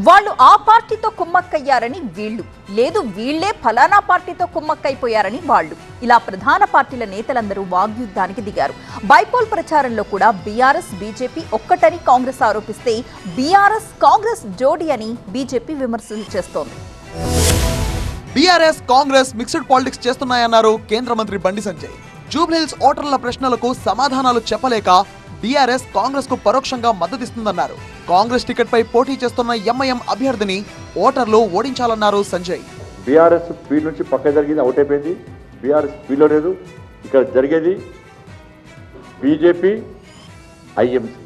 వాళ్ళు ఆ పార్టీతో కుమ్మక్కయ్యారని వీళ్ళు, లేదు వీళ్లే ఫలానా పార్టీతో కుమ్మక్కైపోయారని వాళ్ళు, ఇలా ప్రధాన పార్టీల నేతలందరూ వాగ్యుద్ధానికి దిగారు. బైపోల్ ప్రచారంలో కూడా బీఆర్ఎస్ బీజేపీ ఒక్కటని కాంగ్రెస్ ఆరోపిస్తే బీఆర్ఎస్ కాంగ్రెస్ జోడీ అని బీజేపీ విమర్శలు చేస్తోంది. బీఆర్ఎస్ కాంగ్రెస్ మిక్స్డ్ పాలిటిక్స్ చేస్తున్నాయన్నారు కేంద్ర మంత్రి బండి సంజయ్. జూబ్లీహిల్స్ ఓటర్ల ప్రశ్నలకు సమాధానాలు చెప్పలేక బీఆర్ఎస్ కాంగ్రెస్ కు పరోక్షంగా మద్దతిస్తుందన్నారు. కాంగ్రెస్ టికెట్ పై పోటీ చేస్తున్న ఎంఐఎం అభ్యర్థిని ఓటర్లు ఓడించాలన్నారు సంజయ్. బీఆర్ఎస్ ఫీల్డ్ నుంచి పక్క జరిగింది, అవుట్ అయిపోయింది. బీఆర్ఎస్ ఫీల్డ్లో లేదు. ఇక్కడ జరిగేది బీజేపీ ఐఎంసీ,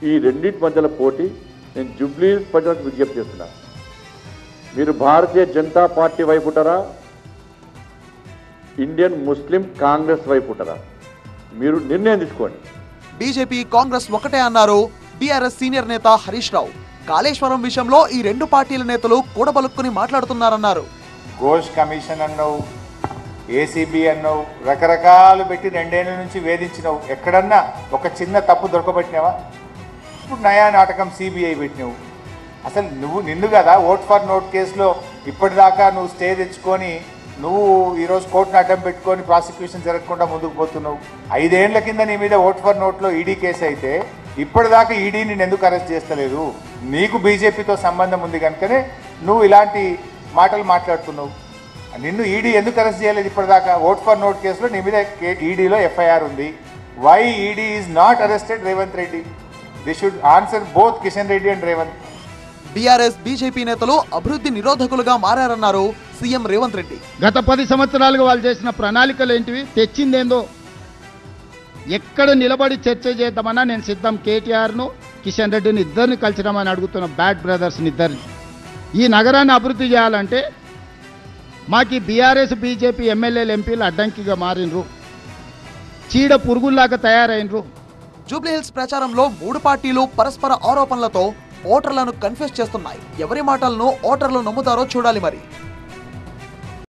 ఈ రెండింటి మధ్యలో పోటీ. నేను జూబ్లీహిల్స్ ప్రజలకు విజ్ఞప్తి చేస్తున్నా, మీరు భారతీయ జనతా పార్టీ వైపు ఉంటారా, ఇండియన్ ముస్లిం కాంగ్రెస్ వైపు ఉంటారా, మీరు నిర్ణయం తీసుకోండి. బీజేపీ కాంగ్రెస్ ఒకటే అన్నారు బీఆర్ఎస్ సీనియర్ నేత హరీష్ రావు. కాళేశ్వరం విషయంలో ఈ రెండు పార్టీల నేతలు కూడబలుక్కుని మాట్లాడుతున్నారన్నారు. ఘోష్ కమిషన్ అన్నావు, ఏసీబీ అన్నావు, రకరకాలు పెట్టి 2 ఏళ్ల నుంచి వేధించినావు. ఎక్కడన్నా ఒక చిన్న తప్పు దొరకబెట్టినావా? ఇప్పుడు నయా నాటకం సిబిఐ పెట్టినావు. అసలు నిన్ను కదా ఓట్ ఫర్ నోట్ కేసులో ఇప్పటిదాకా నువ్వు స్టే తెచ్చుకొని నువ్వు ఈరోజు కోర్టును అడ్డం పెట్టుకొని ప్రాసిక్యూషన్ జరగకుండా ముందుకు పోతున్నావు. 5 ఏళ్ల కింద నీ మీద ఓట్ ఫర్ నోట్లో ఈడీ కేసు అయితే ఇప్పటిదాకా ఈడీ నిన్ను ఎందుకు అరెస్ట్ చేస్తలేదు? నీకు బీజేపీతో సంబంధం ఉంది కనుకనే నువ్వు ఇలాంటి మాటలు మాట్లాడుతున్నావు. నిన్ను ఈడీ ఎందుకు అరెస్ట్ చేయలేదు ఇప్పటిదాకా? ఓట్ ఫర్ నోట్ కేసులో నీ మీద ఈడీలో ఎఫ్ఐఆర్ ఉంది. Why ED is not arrested Revanth Reddy? The should answer both Kishan Reddy and Revanth. BRS BJP నేతలు అభివృద్ధి నిరోధకులుగా మారారన్నారు సీఎం రేవంత్ రెడ్డి. గత 10 సంవత్సరాలుగా వాళ్ళు చేసిన ప్రణాళికలు ఏంటివి, తెచ్చిందేందో, ఎక్కడ నిలబడి చర్చ చేద్దామన్నా నేను సిద్ధం. కేటీఆర్ను కిషన్ రెడ్డిని ఇద్దరిని కలిసినామని అడుగుతున్న బ్యాడ్ బ్రదర్స్ని ఇద్దరిని. ఈ నగరాన్ని అభివృద్ధి చేయాలంటే మాకు బీఆర్ఎస్ బీజేపీ ఎమ్మెల్యేలు ఎంపీలు అడ్డంకిగా మారినరు, చీడ పురుగుల్లాగా తయారైనరు. జూబ్లీహిల్స్ ప్రచారంలో 3 పార్టీలు పరస్పర ఆరోపణలతో ఓటర్లను కన్ఫ్యూజ్ చేస్తున్నాయి. ఎవరి మాటలను ఓటర్లు నమ్ముతారో చూడాలి మరి.